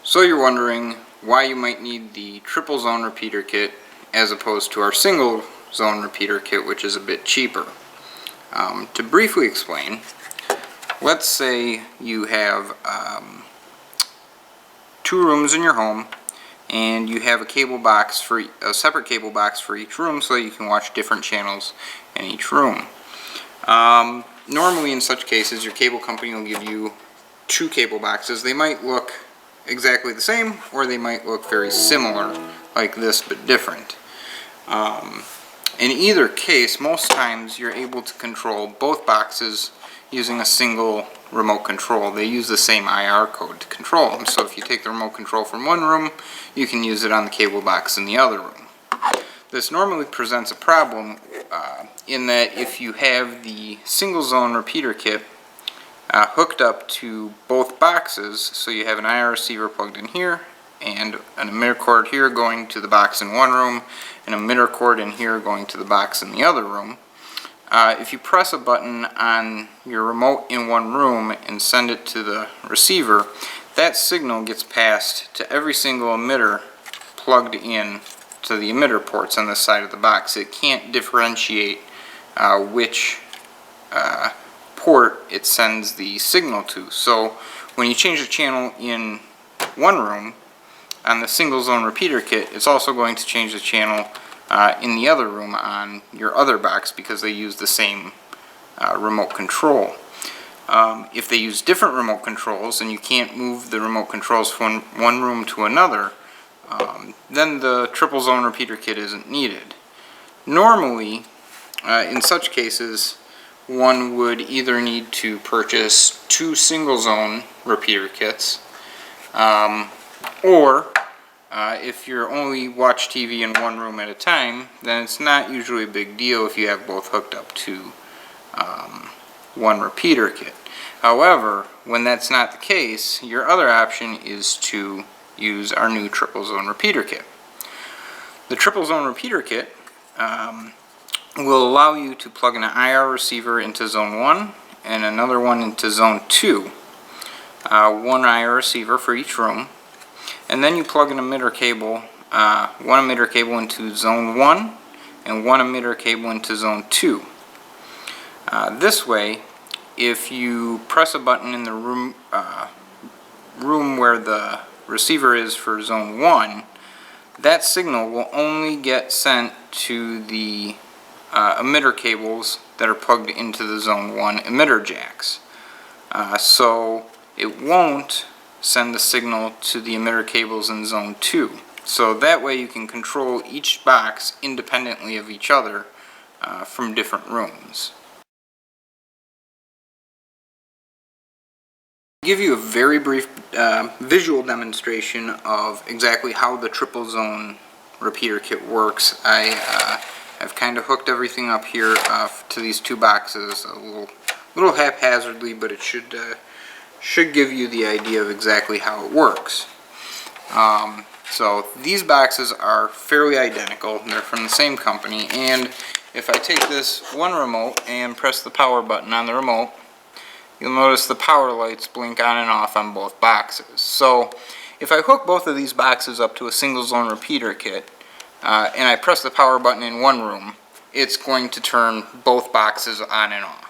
So you're wondering why you might need the triple zone repeater kit as opposed to our single zone repeater kit, which is a bit cheaper. To briefly explain, let's say you have 2 rooms in your home and you have a separate cable box for each room so that you can watch different channels in each room. Normally in such cases your cable company will give you 2 cable boxes. They might look exactly the same or they might look very similar like this but different. In either case, most times you're able to control both boxes using a single remote control. They use the same IR code to control them, so if you take the remote control from one room, you can use it on the cable box in the other room. This normally presents a problem in that if you have the single zone repeater kit hooked up to both boxes, so you have an IR receiver plugged in here and an emitter cord here going to the box in one room, an emitter cord in here going to the box in the other room. If you press a button on your remote in one room and send it to the receiver, that signal gets passed to every single emitter plugged in to the emitter ports on this side of the box. It can't differentiate which port it sends the signal to. So when you change the channel in one room on the single zone repeater kit, it's also going to change the channel in the other room on your other box because they use the same remote control. If they use different remote controls and you can't move the remote controls from one room to another, then the triple zone repeater kit isn't needed. Normally, in such cases, one would either need to purchase 2 single zone repeater kits, or if you only watch TV in one room at a time, then it's not usually a big deal if you have both hooked up to one repeater kit. However, when that's not the case, your other option is to use our new triple zone repeater kit. The triple zone repeater kit will allow you to plug an IR receiver into zone 1 and another one into zone 2. One IR receiver for each room. And then you plug an emitter cable, one emitter cable into zone 1 and one emitter cable into zone 2. This way, if you press a button in the room where the receiver is for zone 1, that signal will only get sent to the emitter cables that are plugged into the zone 1 emitter jacks. So it won't send the signal to the emitter cables in zone 2. So that way you can control each box independently of each other from different rooms. I'll give you a very brief visual demonstration of exactly how the triple zone repeater kit works. I've kind of hooked everything up here to these 2 boxes a little haphazardly, but it should give you the idea of exactly how it works. So these boxes are fairly identical. They're from the same company, and if I take this one remote and press the power button on the remote, you'll notice the power lights blink on and off on both boxes. So if I hook both of these boxes up to a single zone repeater kit and I press the power button in one room, it's going to turn both boxes on and off.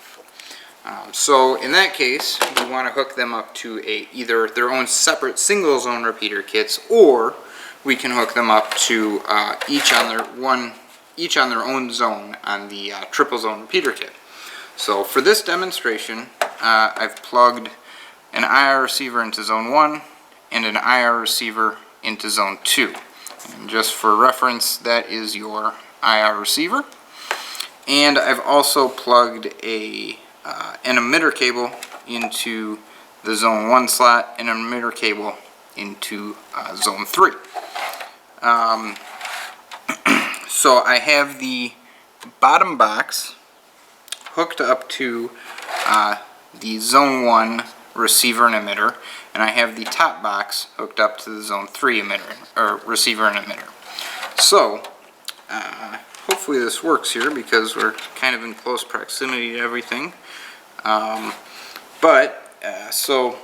So in that case, we want to hook them up to either their own separate single zone repeater kits, or we can hook them up to each on their own zone on the triple zone repeater kit. So for this demonstration, I've plugged an IR receiver into zone 1 and an IR receiver into zone 2. And just for reference, that is your IR receiver. And I've also plugged an emitter cable into the zone 1 slot and an emitter cable into zone 3. So I have the bottom box hooked up to the zone 1 receiver and emitter, and I have the top box hooked up to the zone 3 emitter, or receiver and emitter. So hopefully this works here because we're kind of in close proximity to everything. So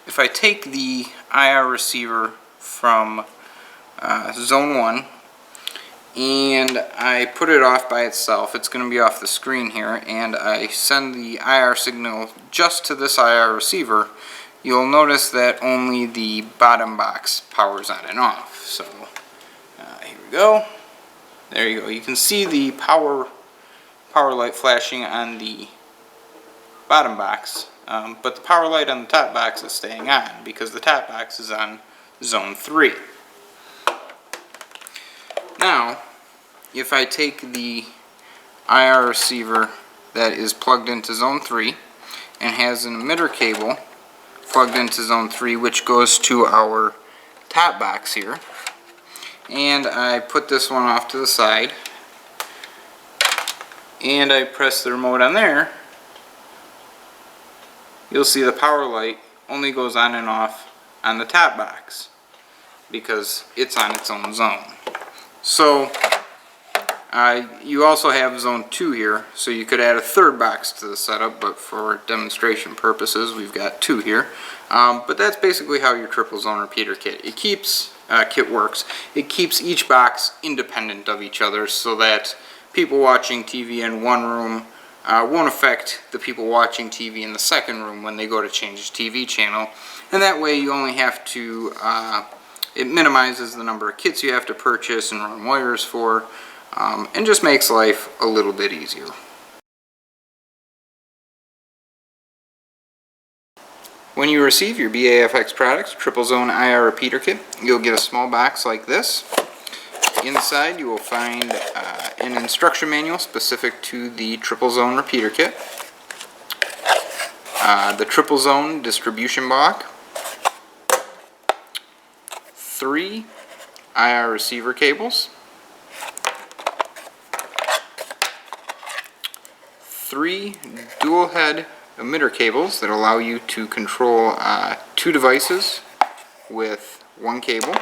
if I take the IR receiver from zone 1, and I put it off by itself. It's going to be off the screen here, and I send the IR signal just to this IR receiver. You'll notice that only the bottom box powers on and off. So here we go. There you go. You can see the power light flashing on the bottom box, but the power light on the top box is staying on because the top box is on zone 3. Now, if I take the IR receiver that is plugged into zone 3 and has an emitter cable plugged into zone 3, which goes to our top box here, and I put this one off to the side, and I press the remote on there, you'll see the power light only goes on and off on the top box because it's on its own zone. So you also have zone 2 here, so you could add a third box to the setup, but for demonstration purposes we've got 2 here. But that's basically how your triple zone repeater kit works. It keeps each box independent of each other so that people watching TV in one room won't affect the people watching TV in the second room when they go to change the TV channel. And that way you only have to, it minimizes the number of kits you have to purchase and run wires for, and just makes life a little bit easier. When you receive your Bafx Products Triple Zone IR Repeater Kit, you'll get a small box like this. Inside you will find an instruction manual specific to the Triple Zone Repeater Kit, the Triple Zone distribution block, 3 IR receiver cables, 3 dual head emitter cables that allow you to control 2 devices with 1 cable,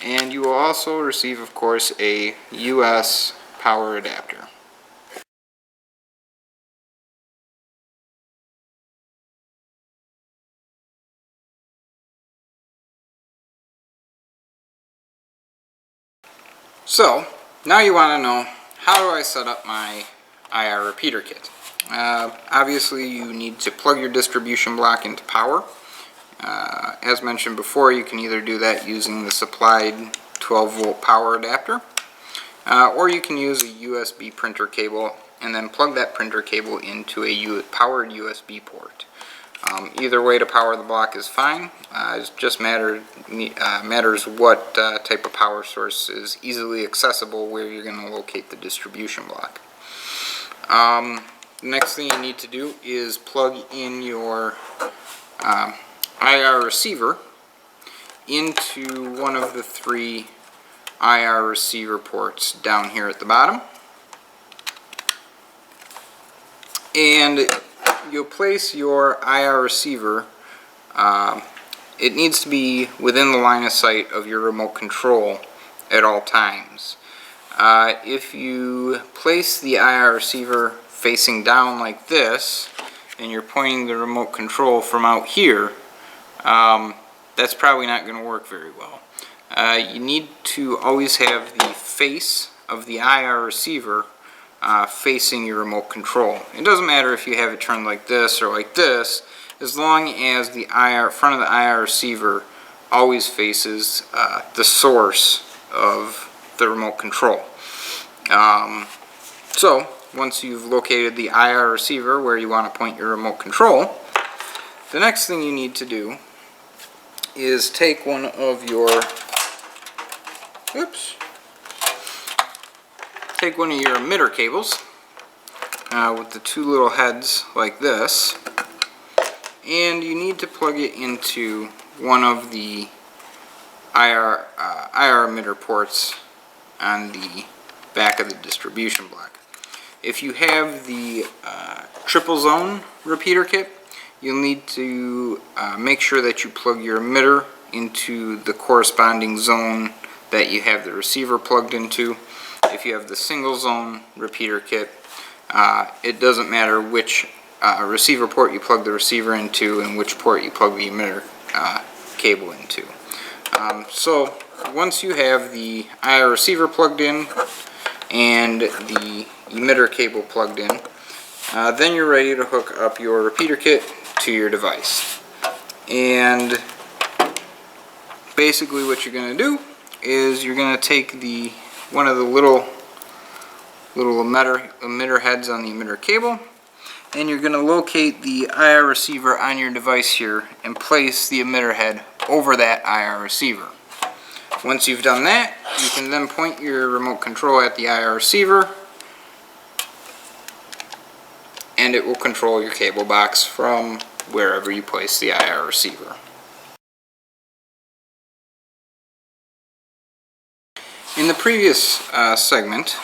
and you will also receive, of course, a US power adapter. So, now you want to know, how do I set up my IR repeater kit? Obviously you need to plug your distribution block into power. As mentioned before, you can either do that using the supplied 12-volt power adapter, or you can use a USB printer cable and then plug that printer cable into a powered USB port. Either way to power the block is fine. It just matters what type of power source is easily accessible where you're going to locate the distribution block. The next thing you need to do is plug in your IR receiver into one of the 3 IR receiver ports down here at the bottom, and you'll place your IR receiver, it needs to be within the line of sight of your remote control at all times. If you place the IR receiver facing down like this and you're pointing the remote control from out here, that's probably not going to work very well. You need to always have the face of the IR receiver facing your remote control. It doesn't matter if you have it turned like this or like this, as long as the front of the IR receiver always faces the source of the remote control. So once you've located the IR receiver where you want to point your remote control, the next thing you need to do is take one of your emitter cables with the 2 little heads like this, and you need to plug it into one of the IR emitter ports on the back of the distribution block. If you have the triple zone repeater kit, you'll need to make sure that you plug your emitter into the corresponding zone that you have the receiver plugged into. If you have the single zone repeater kit, it doesn't matter which receiver port you plug the receiver into and which port you plug the emitter cable into. So once you have the IR receiver plugged in and the emitter cable plugged in, then you're ready to hook up your repeater kit to your device. And basically what you're going to do is you're going to take one of the little emitter heads on the emitter cable, and you're going to locate the IR receiver on your device here and place the emitter head over that IR receiver. Once you've done that, you can then point your remote control at the IR receiver, and it will control your cable box from wherever you place the IR receiver. In the previous segment,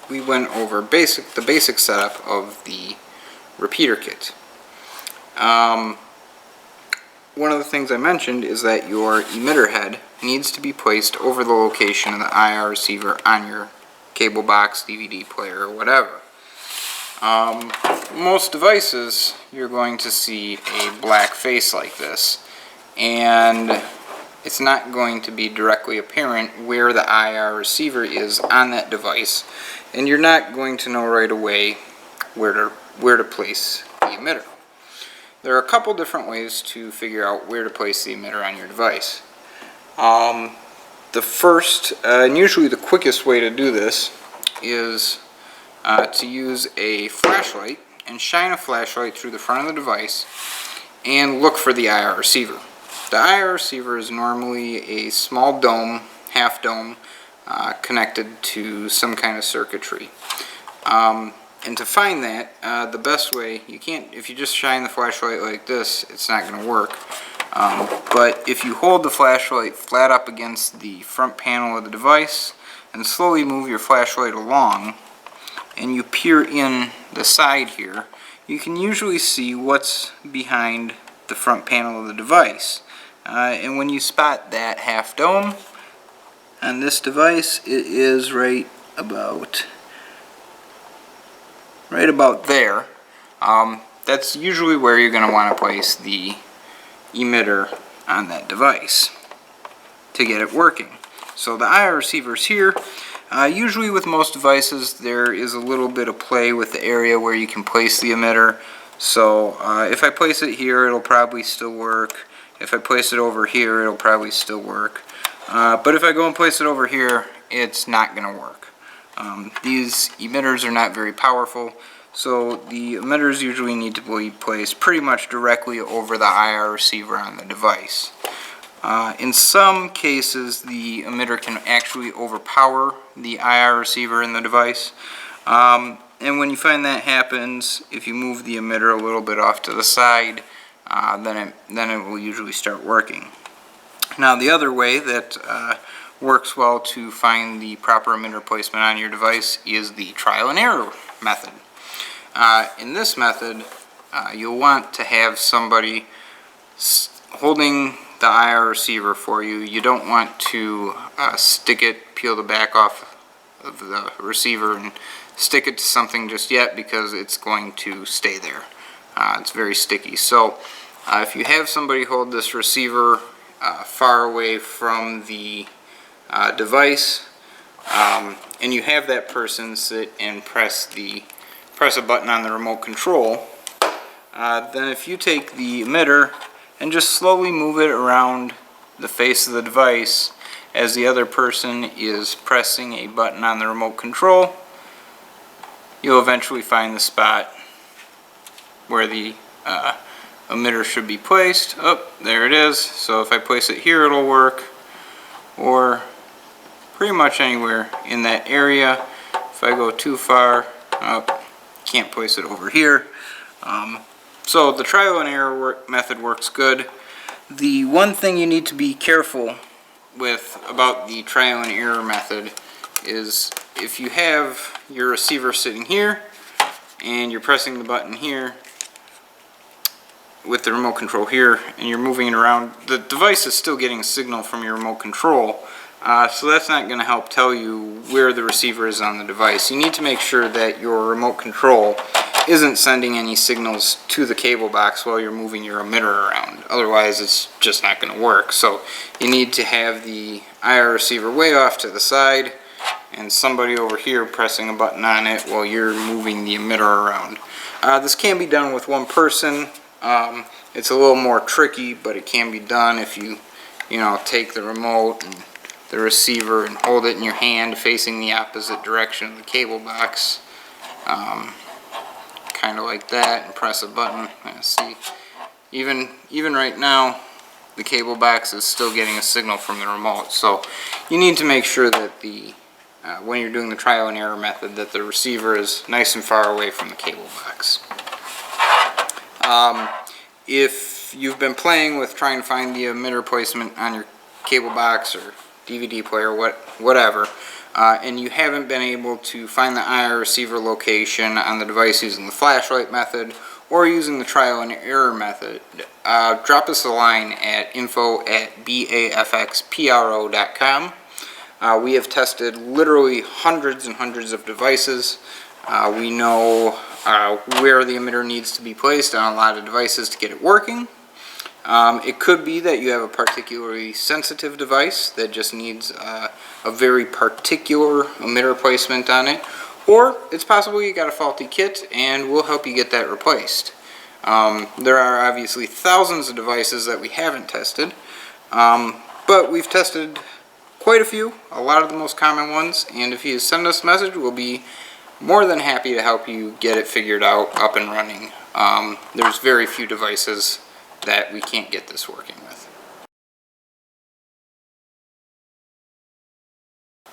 we went over the basic setup of the repeater kit. One of the things I mentioned is that your emitter head needs to be placed over the location of the IR receiver on your cable box, DVD player, or whatever. Most devices you're going to see a black face like this, and it's not going to be directly apparent where the IR receiver is on that device, and you're not going to know right away where to place the emitter. There are a couple different ways to figure out where to place the emitter on your device. The first, and usually the quickest way to do this, is to use a flashlight and shine a flashlight through the front of the device and look for the IR receiver. The IR receiver is normally a small dome, half dome, connected to some kind of circuitry. And to find that, the best way, if you just shine the flashlight like this, it's not going to work. But if you hold the flashlight flat up against the front panel of the device and slowly move your flashlight along, and you peer in the side here, you can usually see what's behind the front panel of the device. And when you spot that half dome on this device, it is right about there. That's usually where you're going to want to place the emitter on that device to get it working. So the IR receiver's here. Usually with most devices there is a little bit of play with the area where you can place the emitter. So if I place it here, it'll probably still work. If I place it over here, it'll probably still work. But if I go and place it over here, it's not going to work. These emitters are not very powerful, so the emitters usually need to be placed pretty much directly over the IR receiver on the device. In some cases, the emitter can actually overpower the IR receiver in the device. And when you find that happens, if you move the emitter a little bit off to the side, then it will usually start working. Now the other way that works well to find the proper emitter placement on your device is the trial and error method. In this method, you'll want to have somebody holding the IR receiver for you. You don't want to peel the back off of the receiver and stick it to something just yet, because it's going to stay there. It's very sticky. So if you have somebody hold this receiver far away from the device, and you have that person sit and press a button on the remote control, then if you take the emitter and just slowly move it around the face of the device as the other person is pressing a button on the remote control, you'll eventually find the spot where the emitter should be placed. Oh, there it is. So if I place it here, it'll work, or pretty much anywhere in that area. If I go too far, can't place it over here. So the trial and error method works good. The one thing you need to be careful with about the trial and error method is if you have your receiver sitting here and you're pressing the button here with the remote control here and you're moving it around, the device is still getting a signal from your remote control, so that's not going to help tell you where the receiver is on the device. You need to make sure that your remote control isn't sending any signals to the cable box while you're moving your emitter around. Otherwise it's just not going to work. So you need to have the IR receiver way off to the side and somebody over here pressing a button on it while you're moving the emitter around. This can be done with one person. It's a little more tricky, but it can be done if you take the remote and the receiver and hold it in your hand facing the opposite direction of the cable box. Kind of like that, and press a button. See, even right now the cable box is still getting a signal from the remote, so you need to make sure that the when you're doing the trial and error method that the receiver is nice and far away from the cable box. If you've been playing with trying to find the emitter placement on your cable box or DVD player, whatever, and you haven't been able to find the IR receiver location on the device using the flashlight method or using the trial and error method, drop us a line at info@bafxpro.com. We have tested literally hundreds and hundreds of devices. We know where the emitter needs to be placed on a lot of devices to get it working. It could be that you have a particularly sensitive device that just needs a very particular emitter placement on it, or it's possible you got a faulty kit and we'll help you get that replaced. There are obviously thousands of devices that we haven't tested, but we've tested quite a few, a lot of the most common ones, and if you send us a message, we'll be more than happy to help you get it figured out, up and running. There's very few devices that we can't get this working with.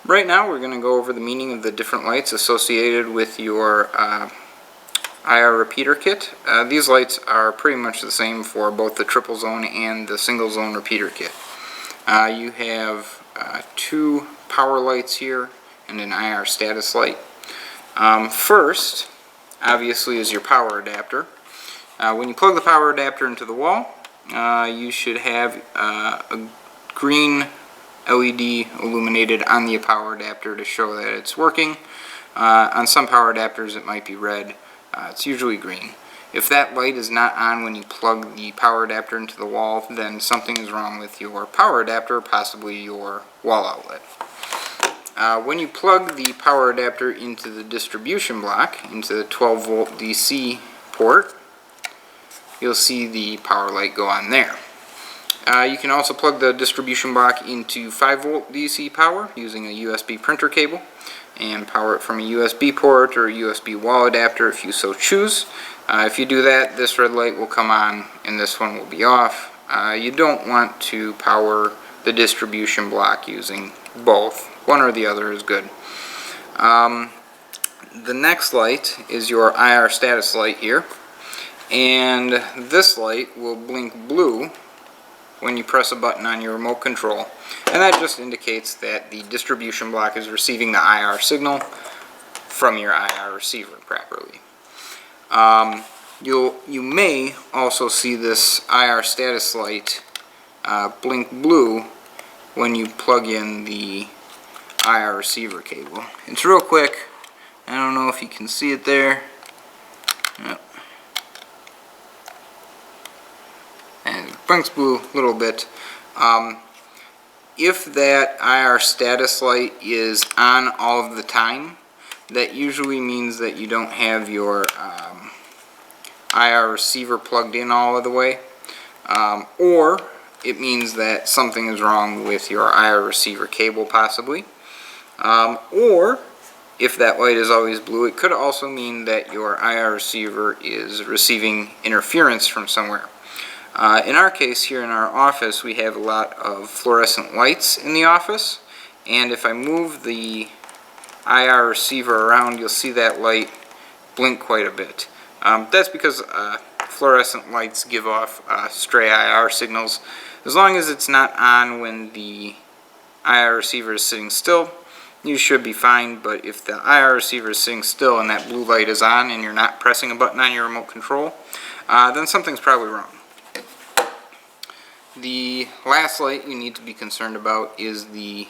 Right now we're going to go over the meaning of the different lights associated with your IR repeater kit. These lights are pretty much the same for both the triple zone and the single zone repeater kit. You have two power lights here and an IR status light. First, obviously, is your power adapter. When you plug the power adapter into the wall, you should have a green LED illuminated on the power adapter to show that it's working. On some power adapters it might be red. It's usually green. If that light is not on when you plug the power adapter into the wall, then something is wrong with your power adapter, possibly your wall outlet. When you plug the power adapter into the distribution block, into the 12 volt DC port, you'll see the power light go on there. You can also plug the distribution block into 5 volt DC power using a USB printer cable and power it from a USB port or a USB wall adapter if you so choose. If you do that, this red light will come on and this one will be off. You don't want to power the distribution block using both. One or the other is good. The next light is your IR status light here, and this light will blink blue when you press a button on your remote control, and that just indicates that the distribution block is receiving the IR signal from your IR receiver properly. You may also see this IR status light blink blue when you plug in the IR receiver cable. It's real quick. I don't know if you can see it there. Yep. And it blinks blue a little bit. If that IR status light is on all of the time, that usually means that you don't have your IR receiver plugged in all of the way, or it means that something is wrong with your IR receiver cable possibly. Or if that light is always blue, it could also mean that your IR receiver is receiving interference from somewhere. In our case here in our office, we have a lot of fluorescent lights in the office, and if I move the IR receiver around, you'll see that light blink quite a bit. That's because fluorescent lights give off stray IR signals. As long as it's not on when the IR receiver is sitting still, you should be fine, but if the IR receiver is sitting still and that blue light is on and you're not pressing a button on your remote control, then something's probably wrong. The last light you need to be concerned about is the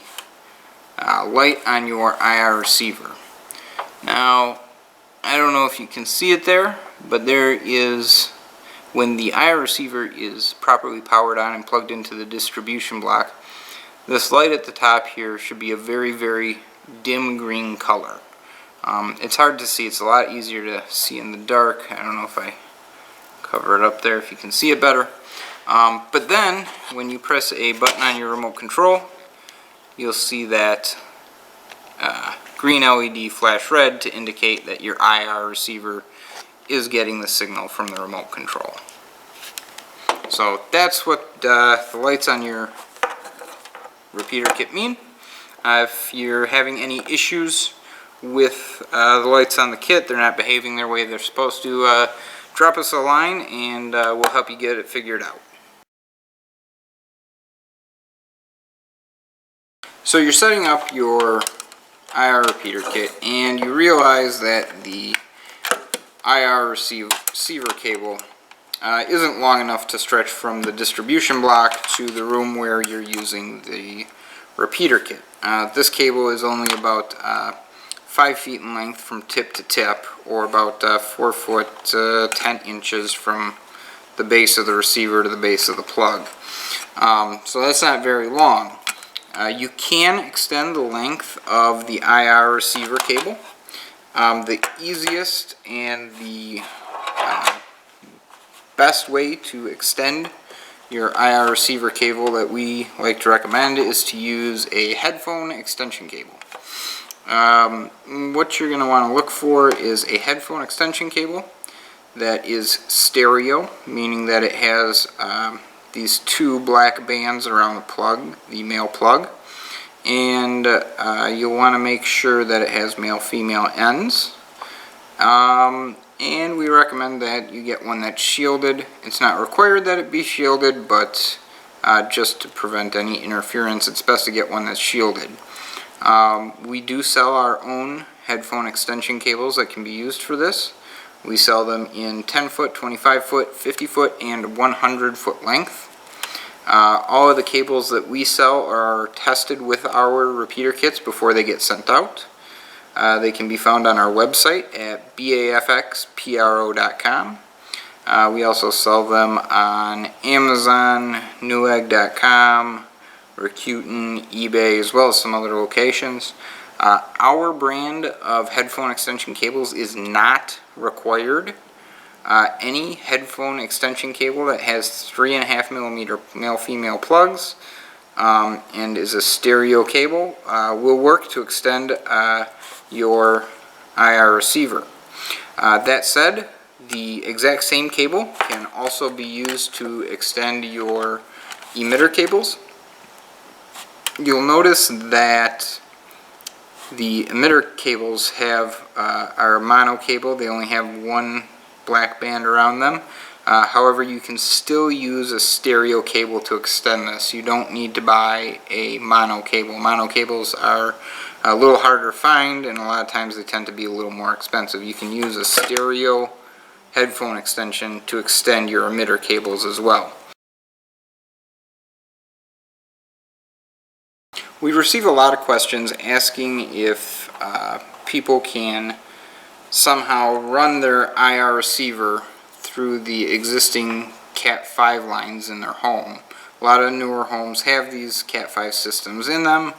light on your IR receiver. Now, I don't know if you can see it there, but there is, when the IR receiver is properly powered on and plugged into the distribution block, this light at the top here should be a very, very dim green color. It's hard to see. It's a lot easier to see in the dark. I don't know if I cover it up there if you can see it better. But then, when you press a button on your remote control, you'll see that green LED flash red to indicate that your IR receiver is getting the signal from the remote control. So that's what the lights on your repeater kit mean. If you're having any issues with the lights on the kit, they're not behaving their way they're supposed to, drop us a line and we'll help you get it figured out. So you're setting up your IR repeater kit and you realize that the IR receiver cable isn't long enough to stretch from the distribution block to the room where you're using the repeater kit. This cable is only about 5 feet in length from tip to tip, or about 4 foot 10 inches from the base of the receiver to the base of the plug. So that's not very long. You can extend the length of the IR receiver cable. The easiest and the best way to extend your IR receiver cable that we like to recommend is to use a headphone extension cable. What you're going to want to look for is a headphone extension cable that is stereo, meaning that it has these two black bands around the plug, the male plug, and you'll want to make sure that it has male-female ends. And we recommend that you get one that's shielded. It's not required that it be shielded, but just to prevent any interference, it's best to get one that's shielded. We do sell our own headphone extension cables that can be used for this. We sell them in 10 foot, 25 foot, 50 foot, and 100 foot length. All of the cables that we sell are tested with our repeater kits before they get sent out. They can be found on our website at bafxpro.com. We also sell them on Amazon, Newegg.com, Rakuten, eBay, as well as some other locations. Our brand of headphone extension cables is not required. Any headphone extension cable that has 3.5 millimeter male-female plugs and is a stereo cable will work to extend your IR receiver. That said, the exact same cable can also be used to extend your emitter cables. You'll notice that the emitter cables are a mono cable. They only have one black band around them. However, you can still use a stereo cable to extend this. You don't need to buy a mono cable. Mono cables are a little harder to find, and a lot of times they tend to be a little more expensive. You can use a stereo headphone extension to extend your emitter cables as well. We receive a lot of questions asking if people can somehow run their IR receiver through the existing Cat 5 lines in their home. A lot of newer homes have these Cat 5 systems in them,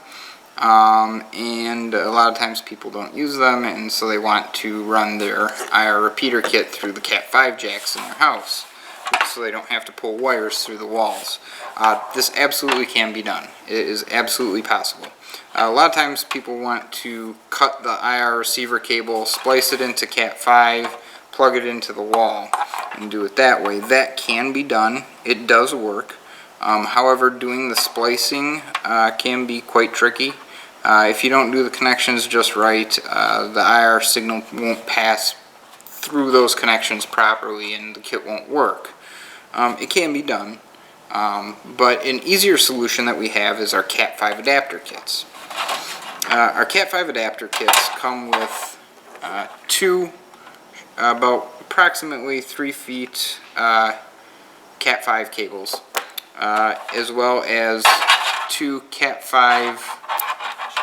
and a lot of times people don't use them, and so they want to run their IR repeater kit through the Cat 5 jacks in their house, so they don't have to pull wires through the walls. This absolutely can be done. It is absolutely possible. A lot of times people want to cut the IR receiver cable, splice it into Cat 5, plug it into the wall, and do it that way. That can be done. It does work. However, doing the splicing can be quite tricky. If you don't do the connections just right, the IR signal won't pass through those connections properly and the kit won't work. It can be done, but an easier solution that we have is our Cat 5 adapter kits. Our Cat 5 adapter kits come with two about approximately 3 feet Cat 5 cables, as well as two Cat 5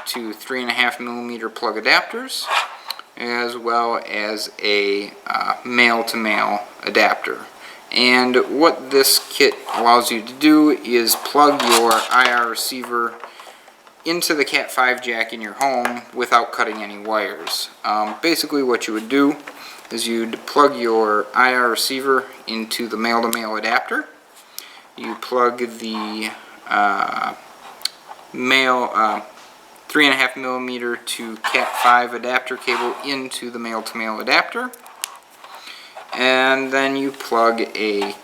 to 3.5 millimeter plug adapters, as well as a male-to-male adapter. And what this kit allows you to do is plug your IR receiver into the Cat 5 jack in your home without cutting any wires. Basically what you would do is you'd plug your IR receiver into the male-to-male adapter. You plug the male 3.5 millimeter to Cat 5 adapter cable into the male-to-male adapter, and then you plug a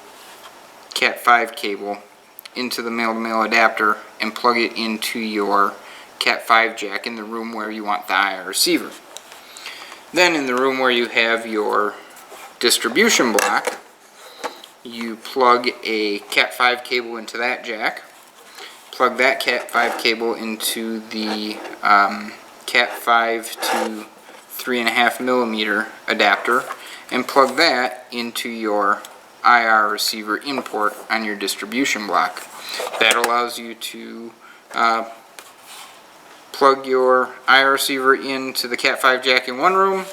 Cat 5 cable into the male-to-male adapter and plug it into your Cat 5 jack in the room where you want the IR receiver. Then in the room where you have your distribution block, you plug a Cat 5 cable into that jack, plug that Cat 5 cable into the Cat 5 to 3.5 millimeter adapter, and plug that into your IR receiver import on your distribution block. That allows you to plug your IR receiver into the Cat 5 jack in one room,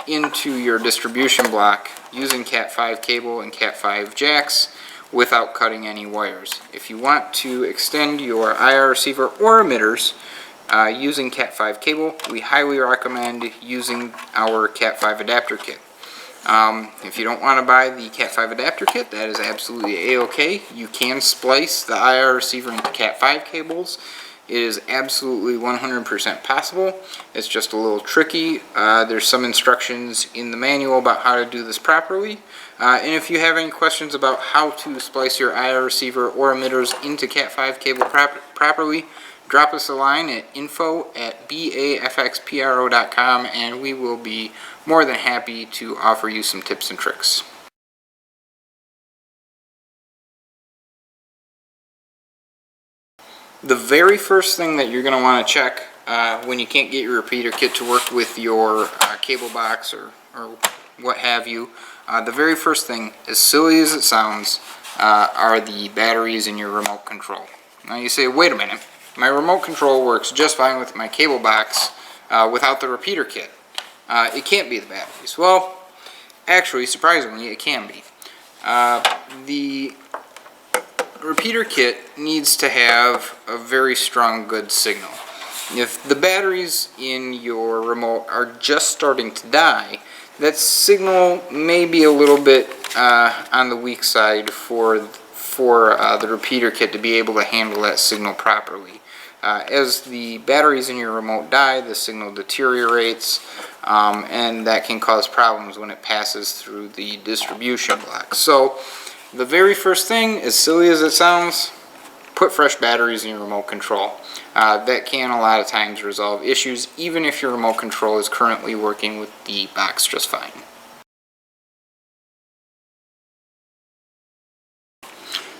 into your distribution block using Cat 5 cable and Cat 5 jacks without cutting any wires. If you want to extend your IR receiver or emitters using Cat 5 cable, we highly recommend using our Cat 5 adapter kit. If you don't want to buy the Cat 5 adapter kit, that is absolutely a-okay. You can splice the IR receiver into Cat 5 cables. It is absolutely 100% possible. It's just a little tricky. There's some instructions in the manual about how to do this properly. And if you have any questions about how to splice your IR receiver or emitters into Cat 5 cable properly, drop us a line at info@bafxpro.com, and we will be more than happy to offer you some tips and tricks. The very first thing that you're going to want to check when you can't get your repeater kit to work with your cable box or what have you, the very first thing, as silly as it sounds, are the batteries in your remote control. Now you say, wait a minute, my remote control works just fine with my cable box without the repeater kit. It can't be the batteries. Well, actually, surprisingly, it can be. The repeater kit needs to have a very strong, good signal. If the batteries in your remote are just starting to die, that signal may be a little bit on the weak side for the repeater kit to be able to handle that signal properly. As the batteries in your remote die, the signal deteriorates, and that can cause problems when it passes through the distribution block. So the very first thing, as silly as it sounds, put fresh batteries in your remote control. That can a lot of times resolve issues, even if your remote control is currently working with the box just fine.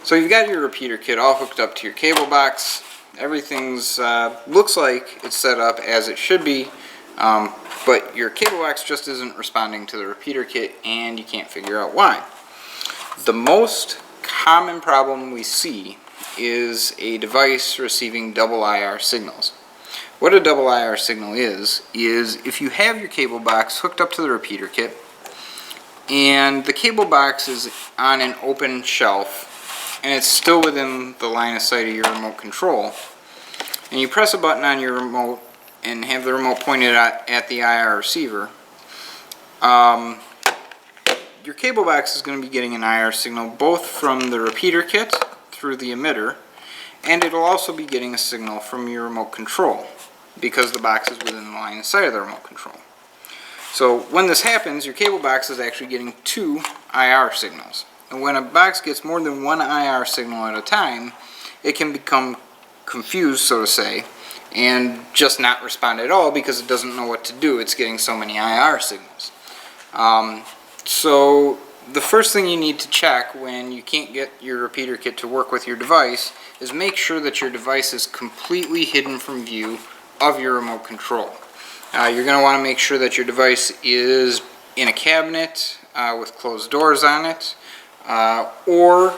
So you've got your repeater kit all hooked up to your cable box. Everything's looks like it's set up as it should be, but your cable box just isn't responding to the repeater kit, and you can't figure out why. The most common problem we see is a device receiving double IR signals. What a double IR signal is if you have your cable box hooked up to the repeater kit and the cable box is on an open shelf and it's still within the line of sight of your remote control, and you press a button on your remote and have the remote pointed at the IR receiver, your cable box is going to be getting an IR signal both from the repeater kit through the emitter, and it'll also be getting a signal from your remote control because the box is within the line of sight of the remote control. So when this happens, your cable box is actually getting two IR signals. And when a box gets more than one IR signal at a time, it can become confused, so to say, and just not respond at all because it doesn't know what to do. It's getting so many IR signals. So the first thing you need to check when you can't get your repeater kit to work with your device is make sure that your device is completely hidden from view of your remote control. You're going to want to make sure that your device is in a cabinet with closed doors on it, or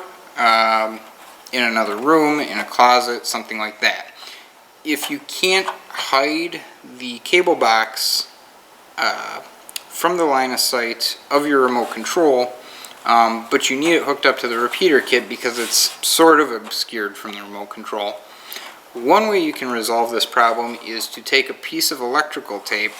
in another room, in a closet, something like that. If you can't hide the cable box from the line of sight of your remote control, but you need it hooked up to the repeater kit because it's sort of obscured from the remote control. One way you can resolve this problem is to take a piece of electrical tape,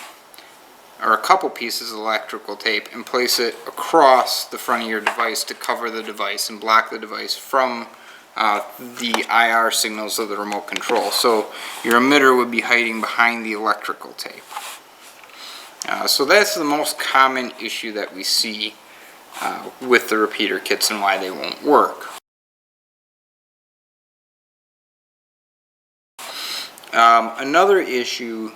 or a couple pieces of electrical tape, and place it across the front of your device to cover the device and block the device from the IR signals of the remote control. So your emitter would be hiding behind the electrical tape. So that's the most common issue that we see with the repeater kits and why they won't work. Another issue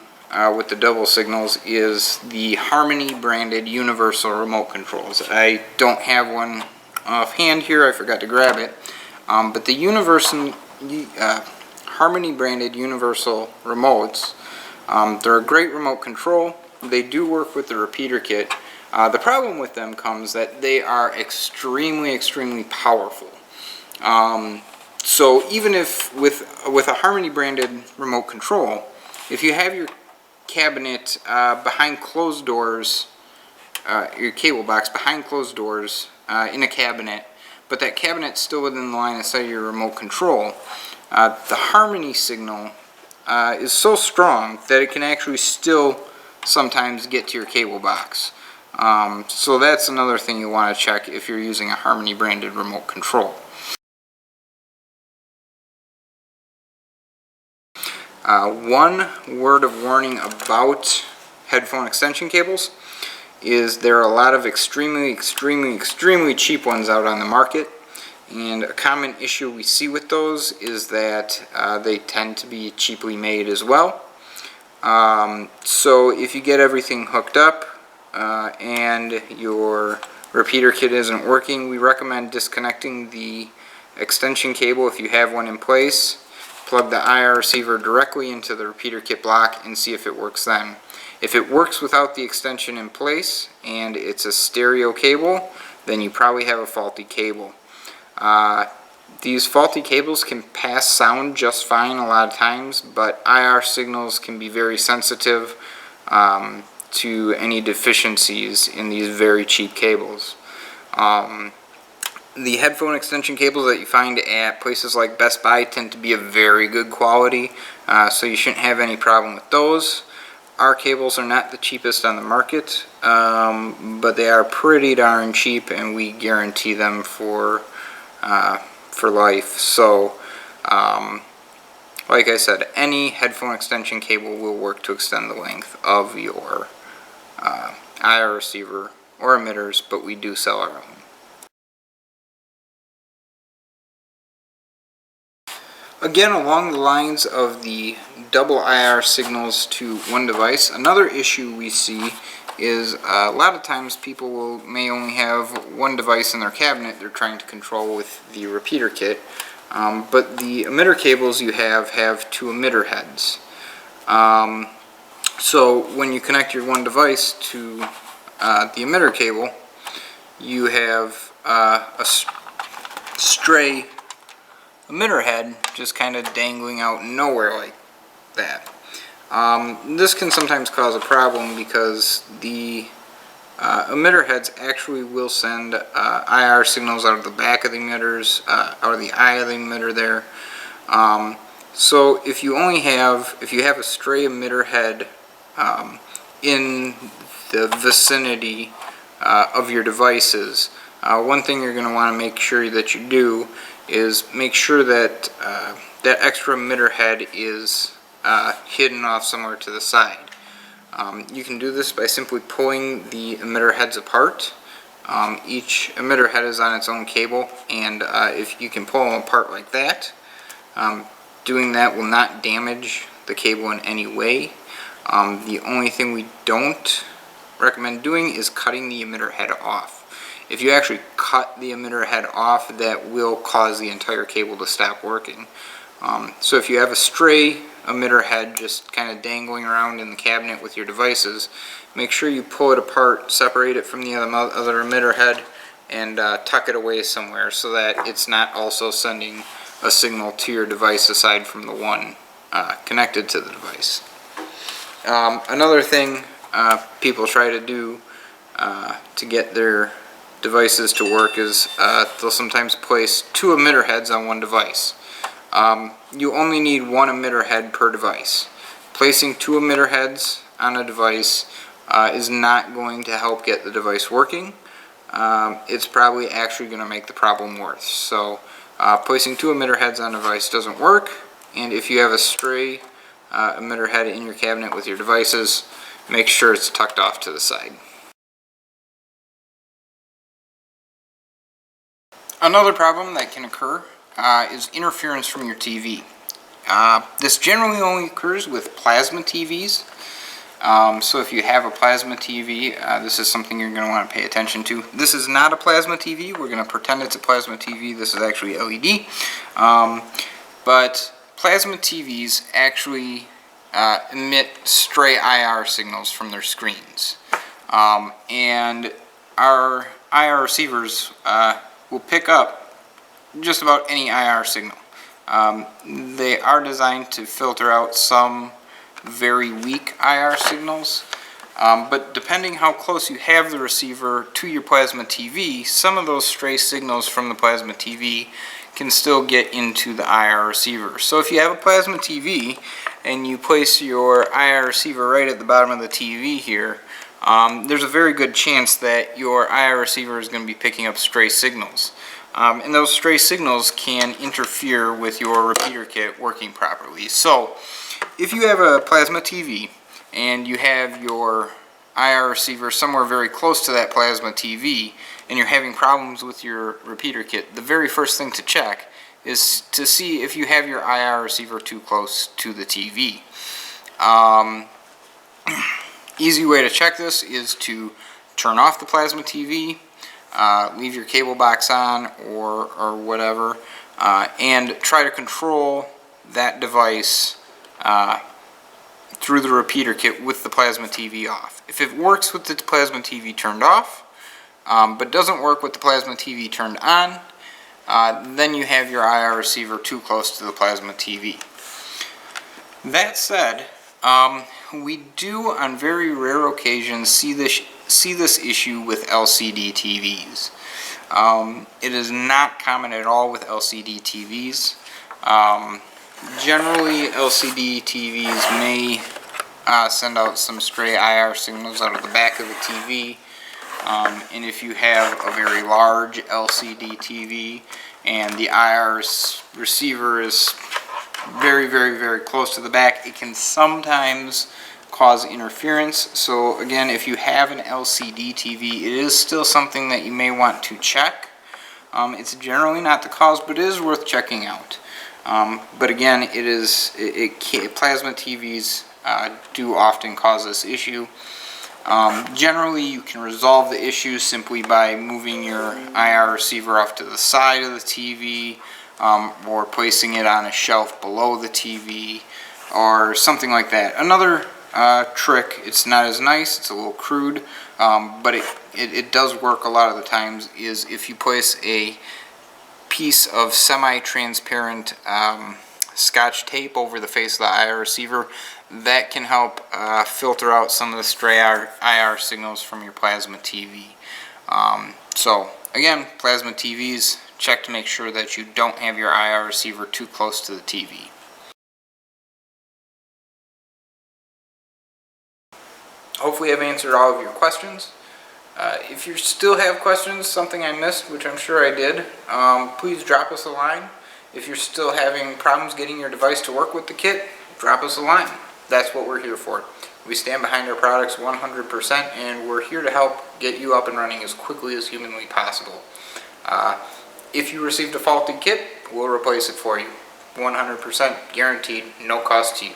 with the double signals is the Harmony branded universal remote controls. I don't have one offhand here, I forgot to grab it, but the Harmony branded universal remotes, they're a great remote control. They do work with the repeater kit. The problem with them comes that they are extremely powerful. So even if with a Harmony branded remote control, if you have your cabinet behind closed doors, your cable box behind closed doors in a cabinet, but that cabinet's still within the line of sight of your remote control, the Harmony signal is so strong that it can actually still sometimes get to your cable box. So that's another thing you want to check if you're using a Harmony branded remote control. One word of warning about headphone extension cables is there are a lot of extremely cheap ones out on the market, and a common issue we see with those is that they tend to be cheaply made as well. So if you get everything hooked up and your repeater kit isn't working, we recommend disconnecting the extension cable if you have one in place. Plug the IR receiver directly into the repeater kit block and see if it works then. If it works without the extension in place and it's a stereo cable, then you probably have a faulty cable. These faulty cables can pass sound just fine a lot of times, but IR signals can be very sensitive to any deficiencies in these very cheap cables. The headphone extension cables that you find at places like Best Buy tend to be of very good quality, so you shouldn't have any problem with those. Our cables are not the cheapest on the market, but they are pretty darn cheap, and we guarantee them for life. So, like I said, any headphone extension cable will work to extend the length of your IR receiver or emitters, but we do sell our own. Again, along the lines of the double IR signals to one device, another issue we see is a lot of times people may only have one device in their cabinet they're trying to control with the repeater kit, but the emitter cables you have two emitter heads. So when you connect your one device to the emitter cable, you have a stray emitter head just kind of dangling out nowhere like that. This can sometimes cause a problem because the emitter heads actually will send IR signals out of the back of the emitters, out of the eye of the emitter there. So if you have a stray emitter head in the vicinity of your devices, one thing you're going to want to make sure that you do is make sure that that extra emitter head is hidden off somewhere to the side. You can do this by simply pulling the emitter heads apart. Each emitter head is on its own cable, and if you can pull them apart like that, doing that will not damage the cable in any way. The only thing we don't recommend doing is cutting the emitter head off. If you actually cut the emitter head off, that will cause the entire cable to stop working. So if you have a stray emitter head just kind of dangling around in the cabinet with your devices, make sure you pull it apart, separate it from the other emitter head, and tuck it away somewhere so that it's not also sending a signal to your device aside from the one connected to the device. Another thing people try to do to get their devices to work is they'll sometimes place 2 emitter heads on one device. You only need 1 emitter head per device. Placing 2 emitter heads on a device is not going to help get the device working. It's probably actually going to make the problem worse. So placing 2 emitter heads on a device doesn't work, and if you have a stray emitter head in your cabinet with your devices, make sure it's tucked off to the side. Another problem that can occur is interference from your TV. This generally only occurs with plasma TVs. So if you have a plasma TV, this is something you're going to want to pay attention to. This is not a plasma TV. We're going to pretend it's a plasma TV. This is actually LED. But plasma TVs actually emit stray IR signals from their screens. And our IR receivers will pick up just about any IR signal. They are designed to filter out some very weak IR signals, but depending how close you have the receiver to your plasma TV, some of those stray signals from the plasma TV can still get into the IR receiver. So if you have a plasma TV and you place your IR receiver right at the bottom of the TV here, there's a very good chance that your IR receiver is going to be picking up stray signals. And those stray signals can interfere with your repeater kit working properly. So if you have a plasma TV and you have your IR receiver somewhere very close to that plasma TV and you're having problems with your repeater kit, the very first thing to check is to see if you have your IR receiver too close to the TV. Easy way to check this is to turn off the plasma TV, leave your cable box on or whatever, and try to control that device through the repeater kit with the plasma TV off. If it works with the plasma TV turned off, but doesn't work with the plasma TV turned on, then you have your IR receiver too close to the plasma TV. That said, we do on very rare occasions see this issue with LCD TVs. It is not common at all with LCD TVs. Generally, LCD TVs may send out some stray IR signals out of the back of the TV. And if you have a very large LCD TV and the IR receiver is very, very, very close to the back, it can sometimes cause interference. So again, if you have an LCD TV, it is still something that you may want to check. It's generally not the cause, but it is worth checking out. But again, plasma TVs do often cause this issue. Generally, you can resolve the issue simply by moving your IR receiver off to the side of the TV, or placing it on a shelf below the TV, or something like that. Another trick, it's not as nice, it's a little crude, but it does work a lot of the times, is if you place a piece of semi-transparent Scotch tape over the face of the IR receiver, that can help filter out some of the stray IR signals from your plasma TV. So again, plasma TVs, check to make sure that you don't have your IR receiver too close to the TV. Hopefully I've answered all of your questions. If you still have questions, something I missed, which I'm sure I did, please drop us a line. If you're still having problems getting your device to work with the kit, drop us a line. That's what we're here for. We stand behind our products 100%, and we're here to help get you up and running as quickly as humanly possible. If you received a faulty kit, we'll replace it for you. 100% guaranteed, no cost to you.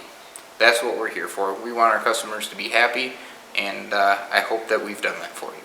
That's what we're here for. We want our customers to be happy, and I hope that we've done that for you.